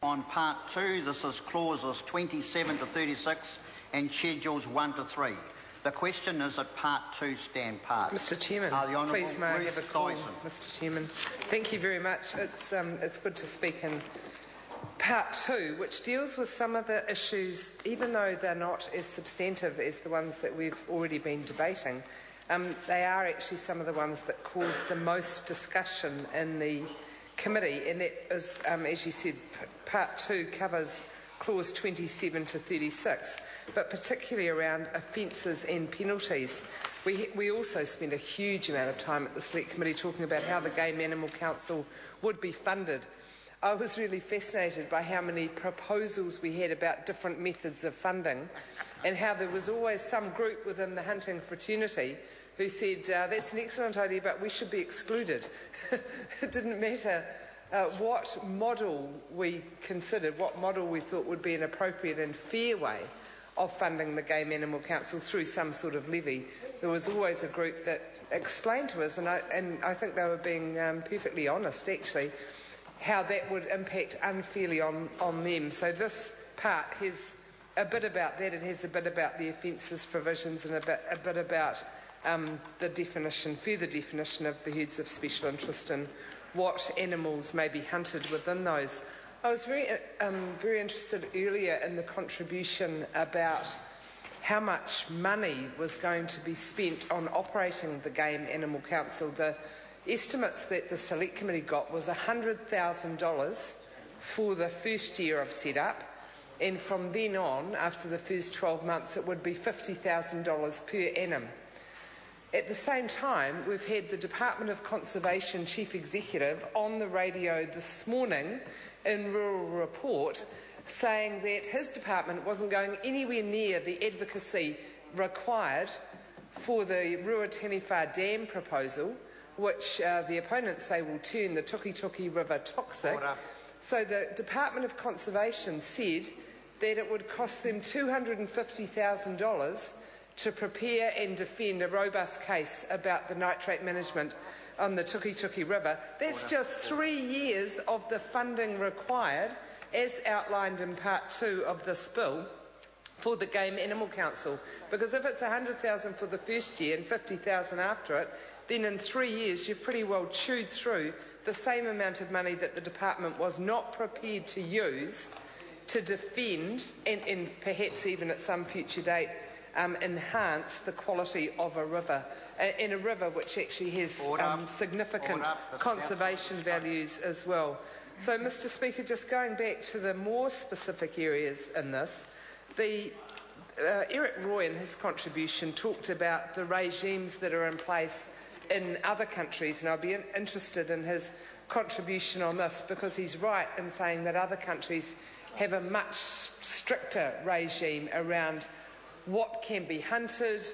On part 2, this is clauses 27 to 36 and schedules 1 to 3. The question is that part 2 stand part. Mr. Chairman, please may I have a call, Mr. Chairman. Thank you very much. It's good to speak in part 2, which deals with some of the issues, even though they're not as substantive as the ones that we've already been debating. They are actually some of the ones that cause the most discussion in the committee, and that is, as you said, part 2 covers clause 27 to 36, but particularly around offences and penalties. We also spent a huge amount of time at the Select Committee talking about how the Game Animal Council would be funded. I was really fascinated by how many proposals we had about different methods of funding, and how there was always some group within the hunting fraternity who said, that's an excellent idea, but we should be excluded. It didn't matter what model we considered, what model we thought would be an appropriate and fair way of funding the Game Animal Council through some sort of levy. There was always a group that explained to us, and I think they were being perfectly honest, actually, how that would impact unfairly on them. So this part has a bit about that. It has a bit about the offences provisions and a bit about the definition, further definition of the herds of special interest and what animals may be hunted within those. I was very interested earlier in the contribution about how much money was going to be spent on operating the Game Animal Council. The estimates that the Select Committee got was $100,000 for the first year of setup, and from then on, after the first 12 months, it would be $50,000 per annum. At the same time, we've had the Department of Conservation Chief Executive on the radio this morning in Rural Report saying that his department wasn't going anywhere near the advocacy required for the Ruataniwha Dam proposal, which the opponents say will turn the Tukituki River toxic. So the Department of Conservation said that it would cost them $250,000 to prepare and defend a robust case about the nitrate management on the Tukituki River. That's just 3 years of the funding required, as outlined in part 2 of this bill, for the Game Animal Council. Because if it's $100,000 for the first year and $50,000 after it, then in 3 years you've pretty well chewed through the same amount of money that the department was not prepared to use to defend and perhaps even at some future date enhance the quality of a river, in a river which actually has significant conservation values as well. So, Mr. Speaker, just going back to the more specific areas in this, Eric Roy in his contribution talked about the regimes that are in place in other countries, and I'll be interested in his contribution on this, because he's right in saying that other countries have a much stricter regime around what can be hunted,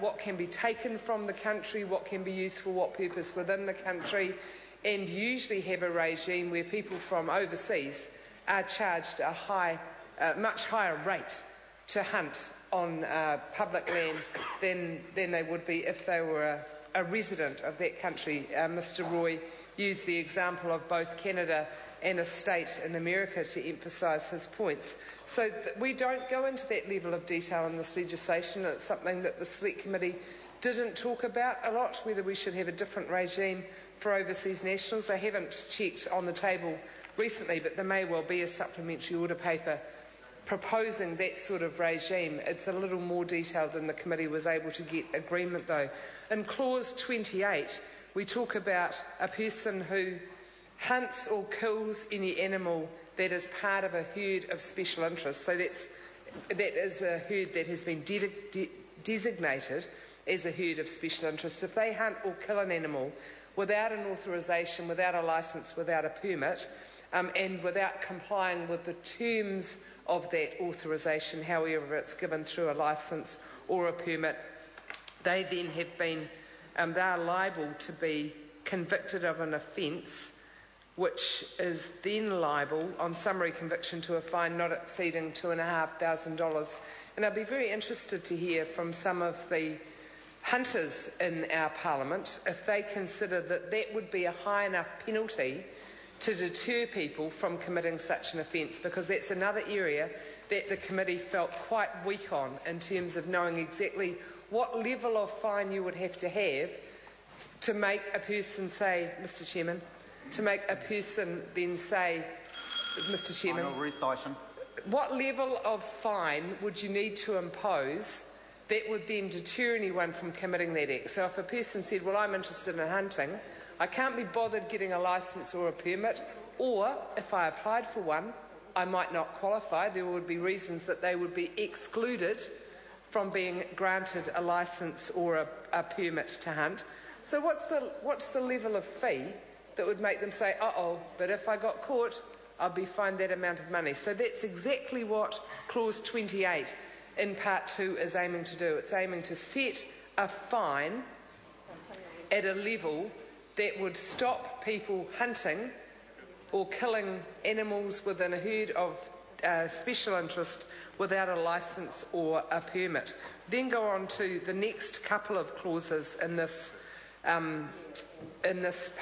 what can be taken from the country, what can be used for what purpose within the country, and usually have a regime where people from overseas are charged a much higher rate to hunt on public land than they would be if they were a resident of that country. Mr. Roy used the example of both Canada and a state in America to emphasise his points. So we don't go into that level of detail in this legislation, and it's something that the Select Committee didn't talk about a lot, whether we should have a different regime for overseas nationals. I haven't checked on the table recently, but there may well be a supplementary order paper proposing that sort of regime. It's a little more detailed than the committee was able to get agreement, though. In clause 28, we talk about a person who hunts or kills any animal that is part of a herd of special interest. So that is a herd that has been designated as a herd of special interest. If they hunt or kill an animal without an authorisation, without a licence, without a permit, and without complying with the terms of that authorisation, however it's given through a licence or a permit, they then have been, they are liable to be convicted of an offence, which is then liable on summary conviction to a fine not exceeding $2,500. And I'd be very interested to hear from some of the hunters in our Parliament if they consider that that would be a high enough penalty to deter people from committing such an offence, because that's another area that the committee felt quite weak on in terms of knowing exactly what level of fine you would have to make a person say, Mr Chairman, to make a person then say, Mr Chairman, Ruth Dyson. What level of fine would you need to impose that would then deter anyone from committing that act? So if a person said, well, I'm interested in hunting, I can't be bothered getting a licence or a permit, or if I applied for one, I might not qualify. There would be reasons that they would be excluded from being granted a licence or a permit to hunt. So what's the level of fee that would make them say, uh-oh, but if I got caught, I'll be fined that amount of money? So that's exactly what Clause 28 in Part 2 is aiming to do. It's aiming to set a fine at a level that would stop people hunting or killing animals within a herd of special interest without a licence or a permit. Then go on to the next couple of clauses in this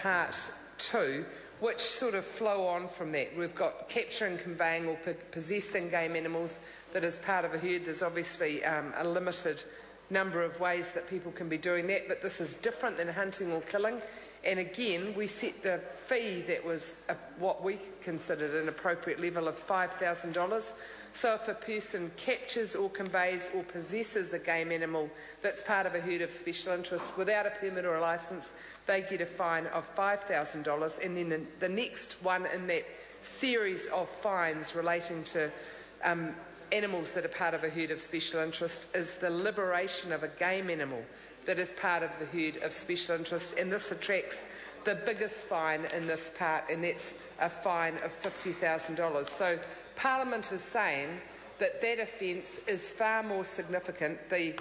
Part 2, which sort of flow on from that. We've got capturing, conveying or possessing game animals that is part of a herd. There's obviously a limited number of ways that people can be doing that, but this is different than hunting or killing. And again, we set the fee that was what we considered an appropriate level of $5,000. So if a person captures or conveys or possesses a game animal that's part of a herd of special interest without a permit or a licence, they get a fine of $5,000. And then the next one in that series of fines relating to animals that are part of a herd of special interest is the liberation of a game animal that is part of the herd of special interest, and this attracts the biggest fine in this part, and that's a fine of $50,000. So Parliament is saying that that offence is far more significant, the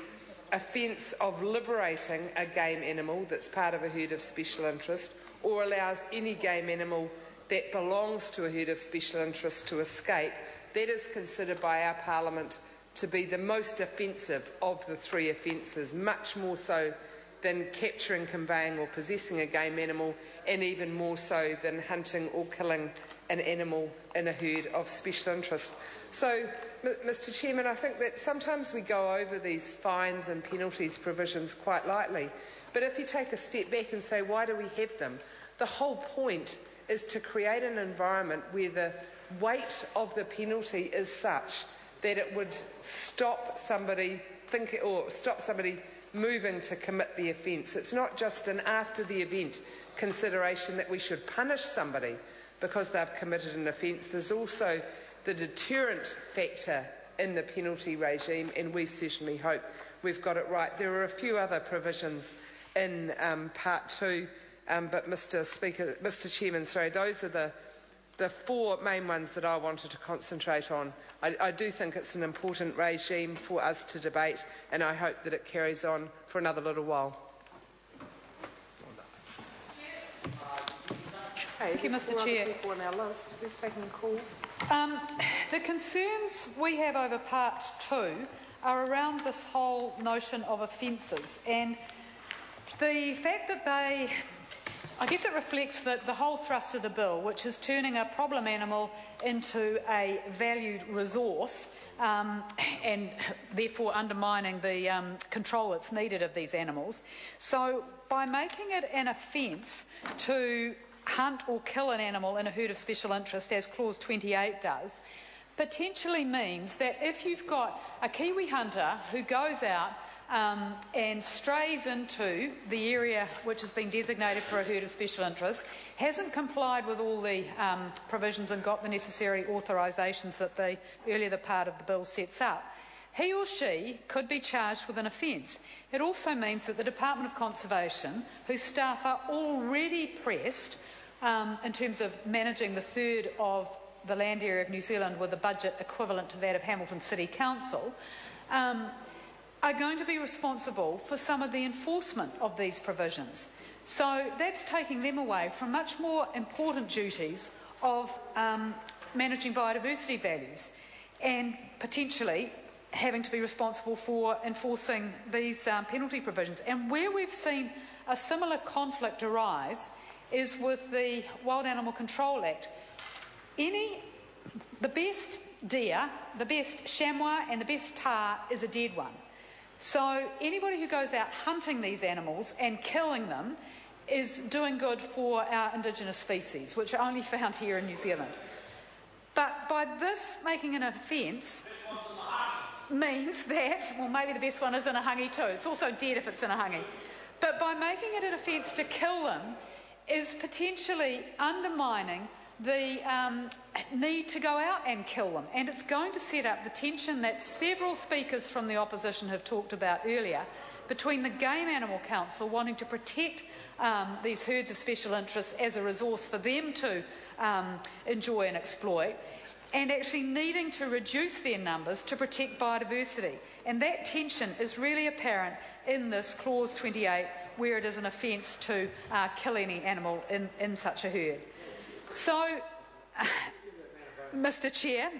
offence of liberating a game animal that's part of a herd of special interest, or allows any game animal that belongs to a herd of special interest to escape. That is considered by our Parliament to be the most offensive of the three offences, much more so than capturing, conveying or possessing a game animal, and even more so than hunting or killing an animal in a herd of special interest. So, Mr Chairman, I think that sometimes we go over these fines and penalties provisions quite lightly, but if you take a step back and say, why do we have them? The whole point is to create an environment where the weight of the penalty is such that it would stop somebody moving to commit the offence. It's not just an after-the-event consideration that we should punish somebody because they've committed an offence. There's also the deterrent factor in the penalty regime, and we certainly hope we've got it right. There are a few other provisions in Part 2, but Mr Chairman, those are the four main ones that I wanted to concentrate on. I do think it's an important regime for us to debate, and I hope that it carries on for another little while. Thank you, Mr Chair. The concerns we have over Part 2 are around this whole notion of offences, and the fact that I guess it reflects that the whole thrust of the bill, which is turning a problem animal into a valued resource and therefore undermining the control that's needed of these animals. So by making it an offence to hunt or kill an animal in a herd of special interest, as Clause 28 does, potentially means that if you've got a Kiwi hunter who goes out and strays into the area which has been designated for a herd of special interest, hasn't complied with all the provisions and got the necessary authorisations that the earlier part of the bill sets up, he or she could be charged with an offence. It also means that the Department of Conservation, whose staff are already pressed in terms of managing the third of the land area of New Zealand with a budget equivalent to that of Hamilton City Council, are going to be responsible for some of the enforcement of these provisions. So that's taking them away from much more important duties of managing biodiversity values and potentially having to be responsible for enforcing these penalty provisions. And where we've seen a similar conflict arise is with the Wild Animal Control Act. The best deer, the best chamois and the best tahr is a dead one. So anybody who goes out hunting these animals and killing them is doing good for our indigenous species, which are only found here in New Zealand. But by this making an offence means that, well, maybe the best one is in a hangi too. It's also dead if it's in a hangi. But by making it an offence to kill them is potentially undermining the need to go out and kill them. And it's going to set up the tension that several speakers from the opposition have talked about earlier between the Game Animal Council wanting to protect these herds of special interest as a resource for them to enjoy and exploit, and actually needing to reduce their numbers to protect biodiversity. And that tension is really apparent in this Clause 28, where it is an offence to kill any animal in such a herd. So, Mr. Chair,